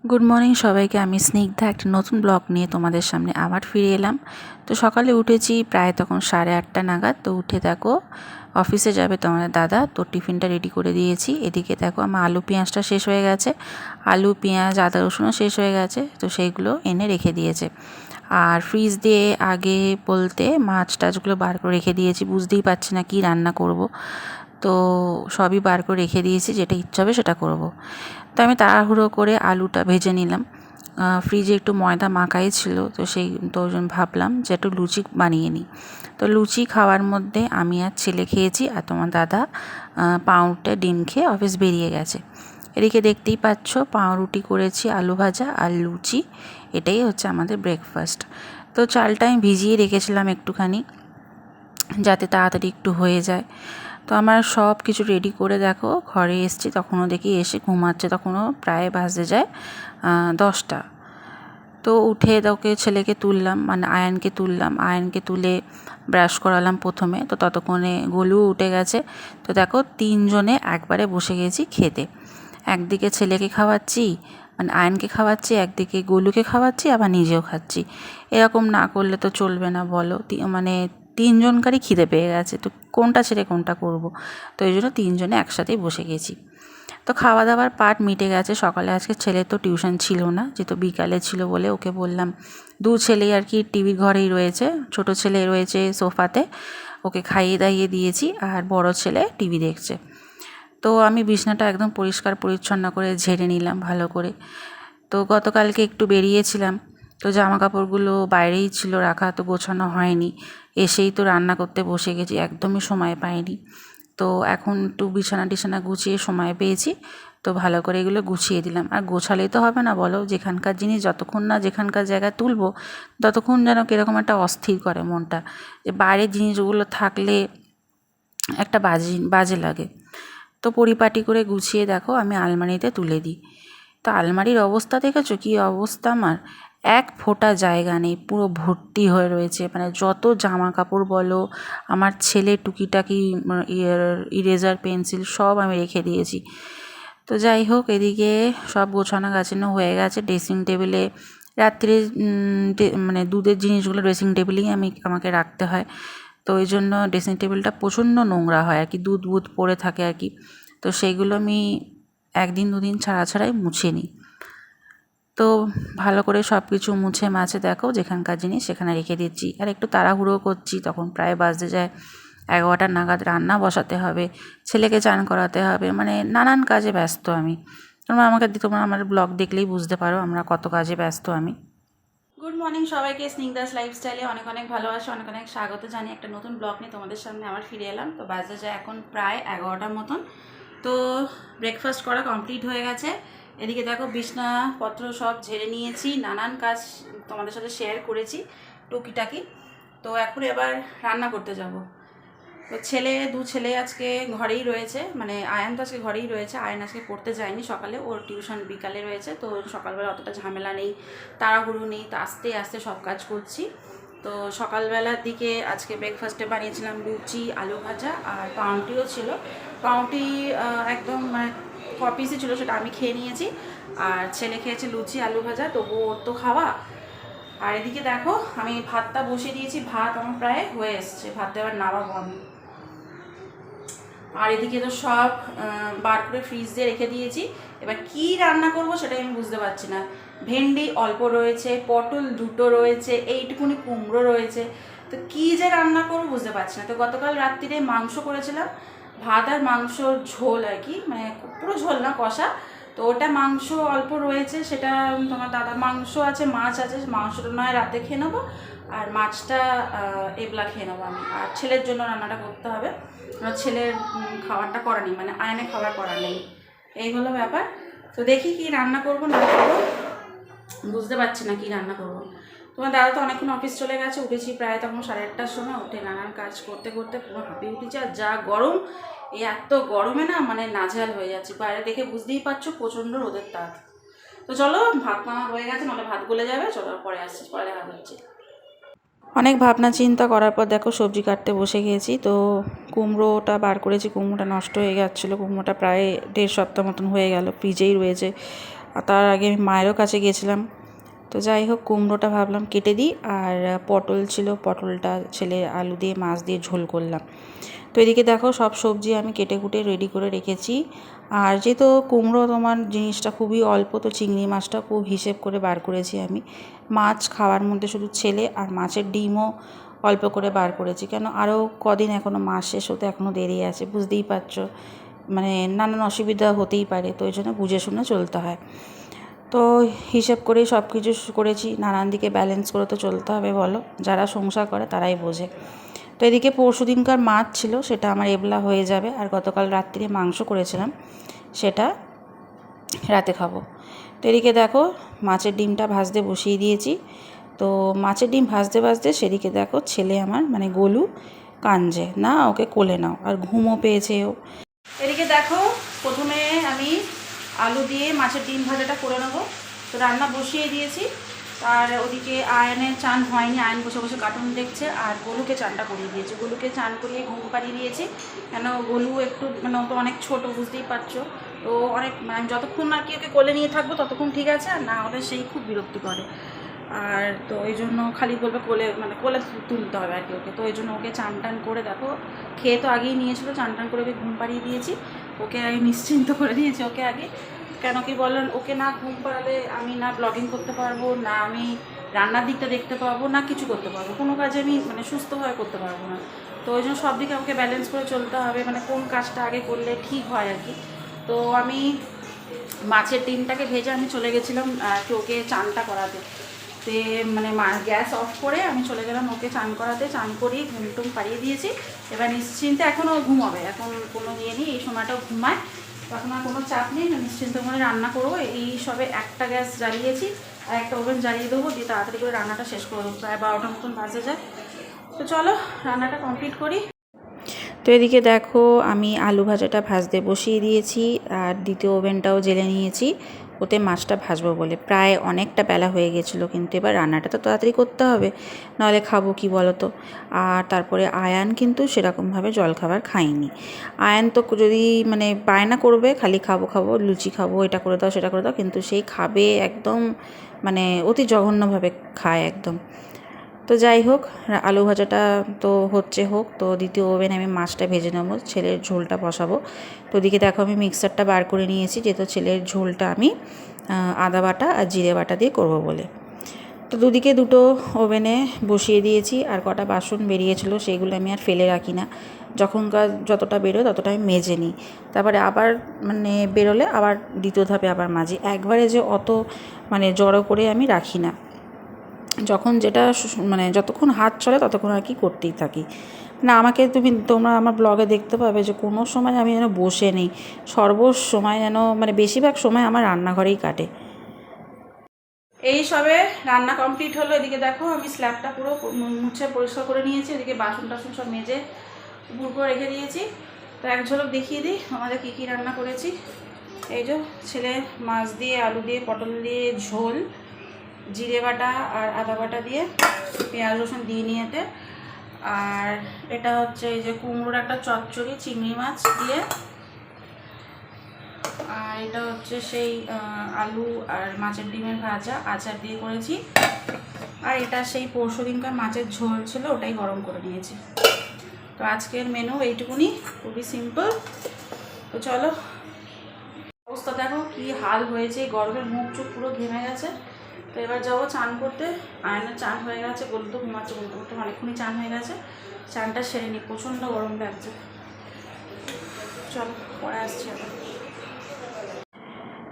Good morning সবাইকে। আমি স্নিগ্ধা একটা নতুন ব্লগ নিয়ে তোমাদের সামনে আবার ফিরে এলাম। তো সকালে উঠেছি প্রায় তখন 8:30 নাগাদ। তো উঠে দেখো অফিসে যাবে তোমাদের দাদা, তো টিফিনটা রেডি করে দিয়েছি। এদিকে দেখো আমার আলু পেঁয়াজটা শেষ হয়ে গেছে, আলু পেঁয়াজ আদা রসুনও শেষ হয়ে গেছে, তো সেইগুলো এনে রেখে দিয়েছে। আর ফ্রিজ দিয়ে আগে বলতে মাছ টাছগুলো বার করে রেখে দিয়েছি, বুঝতেই পারছি না কী রান্না করব। তো সবই বার করে রেখে দিয়েছি, যেটা ইচ্ছা হবে সেটা করব। তো আমি তাড়াহুড়ো করে আলুটা ভেজে নিলাম। ফ্রিজে একটু ময়দা মাখাই ছিল, তো সেই তো ভাবলাম যে একটু লুচি বানিয়ে নিই। তো লুচি খাওয়ার মধ্যে আমি আর ছেলে খেয়েছি, আর তোমার দাদা পাউরুটি ডিম খেয়ে অফিস বেরিয়ে গেছে। এদিকে দেখতেই পাচ্ছ পাউরুটি করেছি, আলু ভাজা আর লুচি, এটাই হচ্ছে আমাদের ব্রেকফাস্ট। তো চালটা আমি ভিজিয়ে রেখেছিলাম একটুখানি, যাতে তাড়াতাড়ি একটু হয়ে যায়। তো আমার সব কিছু রেডি করে দেখো ঘরে এসেছি, তখনও দেখি এসে ঘুমাচ্ছে, তখনও প্রায় বাজে যায় 10টা। তো উঠে ওকে ছেলেকে তুললাম, মানে আয়ানকে তুললাম, আয়ানকে তুলে ব্রাশ করালাম প্রথমে। তো ততক্ষণে গোলুও উঠে গেছে। তো দেখো তিনজনে একবারে বসে গেছি খেতে। একদিকে ছেলেকে খাওয়াচ্ছি, মানে আয়নকে খাওয়াচ্ছি, একদিকে গোলুকে খাওয়াচ্ছি, আবার নিজেও খাচ্ছি। এরকম না করলে তো চলবে না বলো। মানে তিনজনকারই খিদে পেয়ে গেছে, তো কোনটা ছেড়ে কোনটা করব। তো এই জন্য তিনজনে একসাথেই বসে গেছি। তো খাওয়া দাওয়ার পার্ট মিটে গেছে। সকালে আজকে ছেলের তো টিউশন ছিল না, যেহেতু বিকালে ছিল বলে ওকে বললাম। দু ছেলেই আর কি টিভির ঘরেই রয়েছে, ছোট ছেলে রয়েছে সোফাতে, ওকে খাইয়ে দাইয়ে দিয়েছি, আর বড় ছেলে টিভি দেখছে। তো আমি বিছনাটা একদম পরিষ্কার পরিচ্ছন্ন করে ঝেড়ে নিলাম ভালো করে। তো গতকালকে একটু বেরিয়েছিলাম, তো জামা কাপড়গুলো বাইরেই ছিল রাখা, তো গোছানো হয়নি। এসেই তো রান্না করতে বসে গেছি, একদমই সময় পাইনি। তো এখন একটু বিছানা টিছানা গুছিয়ে সময় পেয়েছি, তো ভালো করে এগুলো গুছিয়ে দিলাম। আর গোছালেই তো হবে না বলো, যেখানকার জিনিস যতক্ষণ না যেখানকার জায়গায় তুলবো ততক্ষণ যেন কীরকম একটা অস্থির করে মনটা, যে বাইরের জিনিসগুলো থাকলে একটা বাজে বাজে লাগে। তো পরিপাটি করে গুছিয়ে দেখো আমি আলমারিতে তুলে দিই। তো আলমারির অবস্থা দেখেছো কী অবস্থা আমার, এক ফোঁটা জায়গা নেই, পুরো ভর্তি হয়ে রয়েছে। মানে যত জামা কাপড় বলো, আমার ছেলে টুকিটাকি ইরেজার পেন্সিল সব আমি রেখে দিয়েছি। তো যাই হোক, এদিকে সব গোছানো গাছানো হয়ে গেছে। ড্রেসিং টেবিলে রাত্রে মানে দুধের জিনিসগুলো ড্রেসিং টেবিলেই আমাকে রাখতে হয়। তো ওই জন্য ড্রেসিং টেবিলটা প্রচণ্ড নোংরা হয় আর কি, দুধ বুধ পড়ে থাকে আর কি। তো সেইগুলো আমি একদিন দুদিন ছাড়া ছাড়াই মুছে নিই। তো ভালো করে সব কিছু মুছে মাছে দেখো যেখানকার জিনিস সেখানে রেখে দিচ্ছি। আর একটু তাড়াহুড়ো করছি, তখন প্রায় বাজতে যায় 11টা নাগাদ। রান্না বসাতে হবে, ছেলেকে চান করাতে হবে, মানে নানান কাজে ব্যস্ত আমি। তোমরা আমার ব্লগ দেখলেই বুঝতে পারো আমরা কত কাজে ব্যস্ত আমি। গুড মর্নিং সবাইকে, স্নিগ্ধাস লাইফস্টাইলে অনেক অনেক ভালোবাসা, অনেক অনেক স্বাগত জানিয়ে একটা নতুন ব্লগ নিয়ে তোমাদের সামনে আবার ফিরে এলাম। তো বাজে যায় এখন প্রায় 11টার মতন। তো ব্রেকফাস্ট করা কমপ্লিট হয়ে গেছে। এদিকে দেখো বিছনাপত্র সব ঝেড়ে নিয়েছি, নানান কাজ তোমাদের সাথে শেয়ার করেছি টুকিটাকি। তো এখন এবার রান্না করতে যাব। তো দু ছেলে আজকে ঘরেই রয়েছে, মানে আয়ান তো আজকে ঘরেই রয়েছে, আয়ান আজকে পড়তে যায়নি সকালে, ওর টিউশন বিকালে রয়েছে। তো সকালবেলা অতটা ঝামেলা নেই, তাড়াহুড়ো নেই, তো আস্তে আস্তে সব কাজ করছি। তো সকালবেলার দিকে আজকে ব্রেকফাস্টে বানিয়েছিলাম লুচি, আলু ভাজা, আর পাউরুটিও ছিল। পাউরুটি একদম মানে কপিসই ছিল, সেটা আমি খেয়ে নিয়েছি, আর ছেলে খেয়েছে লুচি আলু ভাজা, তবু ওর তো খাওয়া। আর এদিকে দেখো আমি ভাতটা বসিয়ে দিয়েছি, ভাত আমার প্রায় হয়ে এসছে, ভাতটা এবার নামাবো আমি। আর এদিকে তো সব বার করে ফ্রিজ দিয়ে রেখে দিয়েছি। এবার কি রান্না করব সেটাই আমি বুঝতে পারছি না। ভেন্ডি অল্প রয়েছে, পটল দুটো রয়েছে, এইটুকুনি কুমড়ো রয়েছে, তো কি যে রান্না করবো বুঝতে পারছি না। তো গতকাল রাত্রিরে মাংস করেছিলাম, ভাত আর মাংসর ঝোল আর কি, মানে পুরো ঝোল না, কষা। তো ওটা মাংস অল্প রয়েছে, সেটা তোমার দাদা মাংস আছে, মাছ আছে, মাংসটা নয় রাতে খেয়ে নেবো, আর মাছটা এবলা খেয়ে নেবো আমি। আর ছেলের জন্য রান্নাটা করতে হবে, ছেলের খাবারটা করা নেই, মানে আয়নে খাবার করা নেই, এই হলো ব্যাপার। তো দেখি কি রান্না করবো না করবো, বুঝতে পারছি না কি রান্না করবো। তোমার দাদা তো অনেকক্ষণ অফিস চলে গেছে, উঠেছি প্রায় তখন 8:30টার সময়। উঠে নানান কাজ করতে করতে পুরো হাঁপিয়ে উঠেছে। আর যা গরম, এই এত গরমে না মানে নাজেহাল হয়ে যাচ্ছে। বাইরে দেখে বুঝতেই পারছো প্রচণ্ড রোদের তাপ। তো চলো, ভাত নামা হয়ে গেছে, নাহলে ভাত গলে যাবে। চলো পরে আসছি, পরে দেখা হচ্ছে। অনেক ভাবনা চিন্তা করার পর দেখো সবজি কাটতে বসে গিয়েছি। তো কুমড়োটা বার করেছি, কুমড়োটা নষ্ট হয়ে যাচ্ছিলো। কুমড়োটা প্রায় 1.5 সপ্তাহ মতন হয়ে গেল, ফ্রিজেই রয়েছে। তার আগে আমি মায়েরও কাছে গিয়েছিলাম। তো যাই হোক, কুমড়োটা ভাবলাম কেটে দিই, আর পটল ছিল, পটলটা ছেলে আলু দিয়ে মাছ দিয়ে ঝোল করলাম। তো এদিকে দেখো সব সবজি আমি কেটে কুটে রেডি করে রেখেছি। আর যেহেতু কুমড়ো তোমার জিনিসটা খুবই অল্প, তো চিংড়ি মাছটা খুব হিসেব করে বার করেছি আমি। মাছ খাওয়ার মধ্যে শুধু ছেলে, আর মাছের ডিমও অল্প করে বার করেছি, কেন আরও কদিন এখনও মাস শেষ হতে এখনও দেরি আছে, বুঝতেই পারছো, মানে নানান অসুবিধা হতেই পারে, তো ওই জন্য বুঝে শুনে চলতে হয়। তো হিসেব করেই সব কিছু করেছি, নানান দিকে ব্যালেন্স করে তো চলতে হবে বলো, যারা সংসার করে তারাই বোঝে। তো এদিকে পরশু দিনকার মাছ ছিল, সেটা আমার এবলা হয়ে যাবে, আর গতকাল রাত্রিরে মাংস করেছিলাম, সেটা রাতে খাবো। তো এদিকে দেখো মাছের ডিমটা ভাজতে বসিয়ে দিয়েছি। তো মাছের ডিম ভাজতে ভাজতে সেদিকে দেখো ছেলে আমার মানে গোলু কাঁদছে, না ওকে কোলে নাও, আর ঘুমও পেয়েছে ও। এদিকে দেখো প্রথমে আমি আলু দিয়ে মাছের ডিম ভাজাটা করে নেবো। তো রান্না বসিয়ে দিয়েছি, আর ওদিকে আয়নের চান হয়নি, আয়ন বসে বসে কার্টুন দেখছে, আর গোলুকে চানটা করিয়ে দিয়েছি, গোলুকে চান করিয়ে ঘুম পাড়িয়ে দিয়েছি। কেন গোলু একটু মানে ও তো অনেক ছোটো, বুঝতেই পারছো, তো অনেক মানে যতক্ষণ আর কি ওকে কোলে নিয়ে থাকবো ততক্ষণ ঠিক আছে, আর না হলে সেই খুব বিরক্তি করে। আর তো এই জন্য খালি বলবে কোলে, মানে কোলে তুলতে হবে আর কি ওকে। তো ওই জন্য ওকে চান টান করে দেখো, খেয়ে তো আগেই নিয়েছিল, চান টান করে ওকে ঘুম পাড়িয়ে দিয়েছি, ওকে আগে নিশ্চিন্ত করে দিয়েছি ওকে আগে। কেন কি বলেন, ওকে না ঘুম পাড়ালে আমি না ব্লগিং করতে পারবো, না আমি রান্নার দিকটা দেখতে পারবো, না কিছু করতে পারবো, কোনো কাজে আমি মানে সুস্থভাবে করতে পারবো না। তো ওই জন্য সব দিকে আমাকে ব্যালেন্স করে চলতে হবে, মানে কোন কাজটা আগে করলে ঠিক হয় আর কি। তো আমি মাছের ডিমটাকে ভেজে আমি চলে গেছিলাম ওকে চানটা করাতে। তে মানে গ্যাস অফ করে আমি চলে গেলাম ওকে চান করাতে, চান করিয়ে ঘুম টুম পাড়িয়ে দিয়েছি। এবার নিশ্চিন্তে এখনও ঘুমাবে, এখন কোনো ইয়ে নেই, এই সময়টাও ঘুমায়, তখন আর কোনো চাপ নেই, নিশ্চিন্ত করে রান্না করবো। এই সবে একটা গ্যাস জ্বালিয়েছি, আর একটা ওভেন জ্বালিয়ে দেবো, দিয়ে তাড়াতাড়ি করে রান্নাটা শেষ করে দেবো, প্রায় 12টার মতন বাজে যায়। তো চলো রান্নাটা কমপ্লিট করি। তো এদিকে দেখো আমি আলু ভাজাটা ভাজতে বসিয়ে দিয়েছি, আর দ্বিতীয় ওভেনটাও জেলে নিয়েছি ওতে মাছটা ভাজবো বলে। প্রায় অনেকটা বেলা হয়ে গেছিলো, কিন্তু এবার রান্নাটা তো তাড়াতাড়ি করতে হবে, নাহলে খাবো কি বলো তো। আর তারপরে আয়ান কিন্তু সেরকমভাবে জলখাবার খায়নি। আয়ান তো যদি মানে বায়না করবে খালি খাবো খাবো, লুচি খাবো, এটা করে দাও সেটা করে দাও, কিন্তু সেই খাবে একদম মানে অতি জঘন্যভাবে খায় একদম। তো যাই হোক, আলু ভাজাটা তো হচ্ছে হোক, তো দ্বিতীয় ওভেনে আমি মাছটা ভেজে নেবো, ছেলের ঝোলটা বসাবো। তো ওদিকে দেখো আমি মিক্সারটা বার করে নিয়েছি, যেহেতু ছেলের ঝোলটা আমি আদা বাটা আর জিরে বাটা দিয়ে করব বলে। তো দুদিকে দুটো ওভেনে বসিয়ে দিয়েছি, আর কটা বাসন বেরিয়েছিল সেগুলো আমি আর ফেলে রাখি না, যখনকার যতটা বেরোয় ততটা আমি মেজে নিই, তারপরে আবার মানে বেরোলে আবার দ্বিতীয় ধাপে আবার মাজি, একবারে যে অত মানে জড়ো করে আমি রাখি না, যখন যেটা মানে যতক্ষণ হাত চলে ততক্ষণ আর কি করতেই থাকি। না আমাকে তোমরা আমার ব্লগে দেখতে পাবে যে কোনো সময় আমি যেন বসে নেই, সর্বসময় যেন মানে বেশিরভাগ সময় আমার রান্নাঘরেই কাটে। এই সবে রান্না কমপ্লিট হলো, এদিকে দেখো আমি স্ল্যাবটা পুরো মুছে পরিষ্কার করে নিয়েছি, এদিকে বাসন টাসন সব মেজে উপর করে রেখে দিয়েছি। তো এক ঝলক দেখিয়ে দিই আমাদের কী কী রান্না করেছি। এই যে ছেলে মাছ দিয়ে আলু দিয়ে পটল দিয়ে ঝোল, জিরে বাটা আর আদা বাটা দিয়ে পেঁয়াজ রসুন দিয়ে নিয়েতে, আর এটা হচ্ছে এই যে কুমড়োর একটা চচ্চড়ি চিংড়ি মাছ দিয়ে, আর এটা হচ্ছে সেই আলু আর মাছের ডিমের ভাজা আচার দিয়ে করেছি, আর এটা সেই পরশু দিনকার মাছের ঝোল ছিল, ওটাই গরম করে নিয়েছি। তো আজকের মেনু এইটুকুনি, খুবই সিম্পল। তো চলো, অবস্থা দেখো কি হাল হয়েছে, গরমের মুখ চুখ পুরো ঘেমে গেছে। তো এবার যাবো চান করতে, আয়নের চান হয়ে গেছে, গোল তো ঘুমাচ্ছে, বলতে বলতে অনেকক্ষণই চান হয়ে গেছে, চানটা সেরে নিই, প্রচণ্ড গরম লাগছে। চলো পরে আসছি আবার।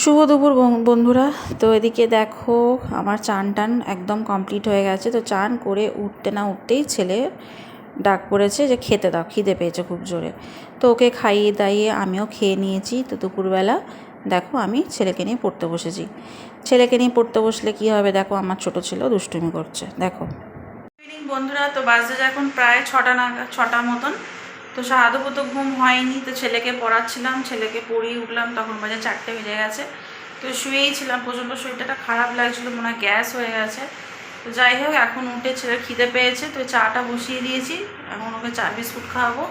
শুভ দুপুর বন্ধুরা। তো এদিকে দেখো আমার চান টান একদম কমপ্লিট হয়ে গেছে। তো চান করে উঠতে না উঠতেই ছেলে ডাক পড়েছে যে খেতে দাও, খিদে পেয়েছে খুব জোরে। তো ওকে খাইয়ে দাইয়ে আমিও খেয়ে নিয়েছি। তো দুপুরবেলা দেখো আমি ছেলেকে নিয়ে পড়তে বসেছি। ছেলেকে নিয়ে পড়তে বসলে কি হবে, দেখো আমার ছোটো ছেলেও দুষ্টুমি করছে দেখো। ইভিনিং বন্ধুরা, তো বাজে এখন প্রায় 6টা মতন। তো সারাদুপুর ঘুম হয়নি, তো ছেলেকে পড়াচ্ছিলাম, ছেলেকে পড়িয়ে উঠলাম, তখন বাজে 4টে বেজে গেছে। তো শুয়েই ছিলাম, প্রচণ্ড শরীরটা খারাপ লাগছিলো, মনে হয় গ্যাস হয়ে গেছে। তো যাই হোক এখন উঠে ছেলের খিদে পেয়েছে, তো চাটা বসিয়ে দিয়েছি, এখন ওকে চা বিস্কুট খাওয়াবো।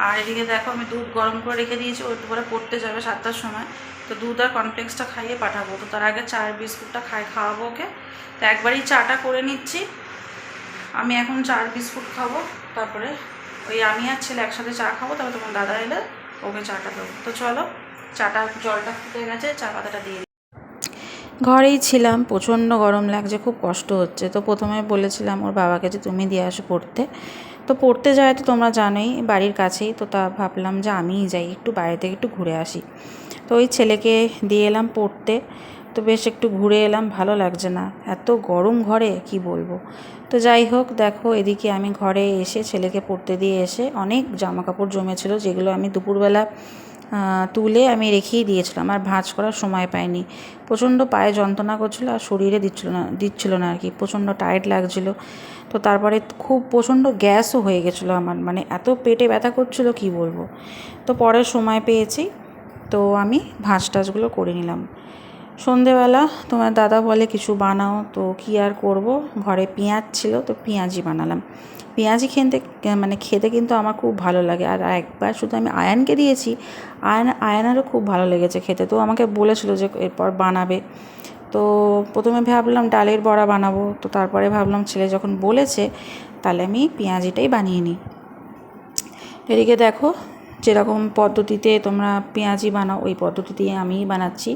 আর এদিকে দেখো আমি দুধ গরম করে রেখে দিয়েছি, ও একটু পরে পড়তে যাবে 7টার সময়। তো তো দুধ আর কর্নফ্লেক্সটা খাইয়ে পাঠাবো। তো তার আগে চা আর বিস্কুটটা খাওয়াবো ওকে। তো একবারই চাটা করে নিচ্ছি। আমি এখন চা আর বিস্কুট খাবো, তারপরে ওই আমি আর ছেলে একসাথে চা খাবো, তারপর তোমার দাদা এলে ওকে চাটা দেবো। তো চলো, চাটা জলটা ফুটে গেছে, চা পাতাটা দিয়ে দিই। ঘরেই ছিলাম, প্রচণ্ড গরম লাগছে, খুব কষ্ট হচ্ছে। তো প্রথমে বলেছিলাম ওর বাবাকে যে তুমি দিয়ে আসো পড়তে। তো পড়তে যায় তো তোমরা জানোই বাড়ির কাছেই, তো তা ভাবলাম যে আমিই যাই, একটু বাইরে থেকে একটু ঘুরে আসি। তো ওই ছেলেকে দিয়ে এলাম পড়তে। তো বেশ একটু ঘুরে এলাম, ভালো লাগছে না, এত গরম ঘরে কি বলবো। তো যাই হোক, দেখো এদিকে আমি ঘরে এসে ছেলেকে পড়তে দিয়ে এসে অনেক জামা কাপড় জমেছিল, যেগুলো আমি দুপুরবেলা তুলে আমি রেখেই দিয়েছিলাম, আর ভাঁজ করার সময় পাইনি। প্রচণ্ড পায়ে যন্ত্রণা করছিলো আর শরীরে দিচ্ছিল না আর কি, প্রচণ্ড টায়ার্ড লাগছিলো। তো তারপরে খুব প্রচণ্ড গ্যাসও হয়ে গেছিলো আমার, মানে এত পেটে ব্যথা করছিলো কি বলবো। তো পরে সময় পেয়েছি, তো আমি ভাঁজ টাজগুলো করে নিলাম। সন্ধেবেলা তোমার দাদা বলে কিছু বানাও, তো কী আর করব, ঘরে পেঁয়াজ ছিল তো পেঁয়াজি বানালাম। পেঁয়াজি খেতে কিন্তু আমার খুব ভালো লাগে। আর একবার শুধু আমি আয়ানকে দিয়েছি, আয়ানেরও খুব ভালো লেগেছে খেতে। তো আমাকে বলেছিল যে এরপর বানাবে। তো প্রথমে ভাবলাম ডালের বড়া বানাবো, তো তারপরে ভাবলাম ছেলে যখন বলেছে তাহলে আমি পেঁয়াজিটাই বানিয়ে নিই। এদিকে দেখো, যেরকম পদ্ধতিতে তোমরা পেঁয়াজি বানাও ওই পদ্ধতিতেই আমিই বানাচ্ছি।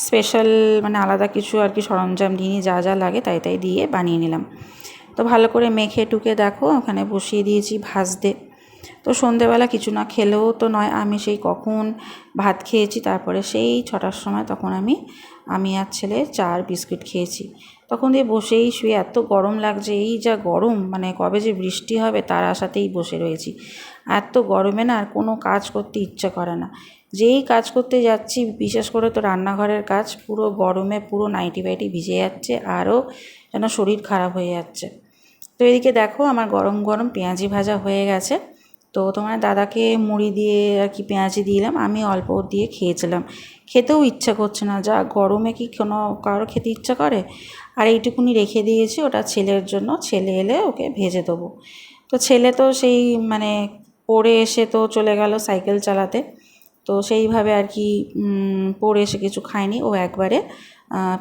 স্পেশাল মানে আলাদা কিছু আর কি সরঞ্জাম দিইনি, যা যা লাগে তাই তাই দিয়ে বানিয়ে নিলাম। তো ভালো করে মেখে টুকে দেখো ওখানে বসিয়ে দিয়েছি ভাজতে। তো সন্ধেবেলা কিছু না খেলেও তো নয়, আমি সেই কখন ভাত খেয়েছি, তারপরে সেই 6টার সময় তখন আমি আর ছেলে চা আর বিস্কুট খেয়েছি। তখন দিয়ে বসেই শুয়ে, এত গরম লাগছে, এই যা গরম, মানে কবে যে বৃষ্টি হবে তার আশাতেই বসে রয়েছি। এত গরমে না আর কোনো কাজ করতে ইচ্ছে করে না। যেই কাজ করতে যাচ্ছি, বিশেষ করে তো রান্নাঘরের কাজ, পুরো গরমে পুরো নাইটি ফাইটি ভিজে যাচ্ছে, আরও যেন শরীর খারাপ হয়ে যাচ্ছে। তো এদিকে দেখো আমার গরম গরম পেঁয়াজি ভাজা হয়ে গেছে। তো তোমার দাদাকে মুড়ি দিয়ে আর কি পেঁয়াজি দিলাম, আমি অল্প দিয়ে খেয়েছিলাম। খেতেও ইচ্ছা করছে না, যা গরমে কি কোনো কারো খেতে ইচ্ছা করে। আর এইটুকুনি রেখে দিয়েছি, ওটা ছেলের জন্য, ছেলে এলে ওকে ভেজে দেবো। তো ছেলে তো সেই মানে পড়ে এসে তো চলে গেল সাইকেল চালাতে। তো সেইভাবে আর কি পড়ে এসে কিছু খায়নি, ও একবারে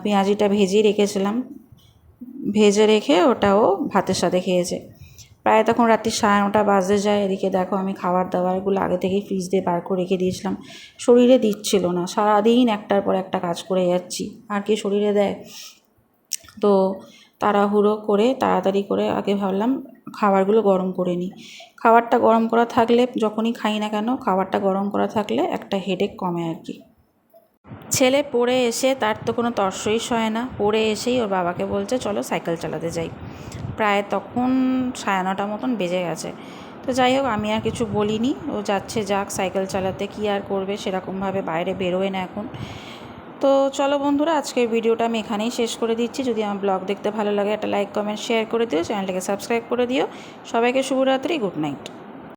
পেঁয়াজিটা ভেজেই রেখেছিলাম, ভেজে রেখে ওটাও ভাতের সাথে খেয়েছে। প্রায় তখন রাত্রি 9:30 বাজতে যায়। এদিকে দেখো আমি খাবার দাবারগুলো আগে থেকেই ফ্রিজ দিয়ে বার করে রেখে দিয়েছিলাম, শরীরে দিচ্ছিল না, সারাদিন একটার পর একটা কাজ করে যাচ্ছি, আর কি শরীরে দেয়। তো তাড়াহুড়ো করে তাড়াতাড়ি করে আগে ভাবলাম খাবারগুলো গরম করে নিই। খাবারটা গরম করা থাকলে, যখনই খাই না কেন খাবারটা গরম করা থাকলে একটা হেডেক কমে আর কি। ছেলে পড়ে এসে তার তো কোনো তর্সই সয় না, পড়ে এসেই ওর বাবাকে বলছে চলো সাইকেল চালাতে যাই। প্রায় তখন 9:30 মতন বেজে গেছে। তো যাই হোক, আমি আর কিছু বলিনি, ও যাচ্ছে যাক সাইকেল চালাতে, কী আর করবে, সেরকমভাবে বাইরে বেরোয় না এখন। তো চলো বন্ধুরা, আজকের ভিডিওটা আমি এখানেই শেষ করে দিচ্ছি। যদি আমার ব্লগ দেখতে ভালো লাগে একটা লাইক কমেন্ট শেয়ার করে দিও, চ্যানেলটাকে সাবস্ক্রাইব করে দিও। সবাইকে শুভরাত্রি, গুড নাইট।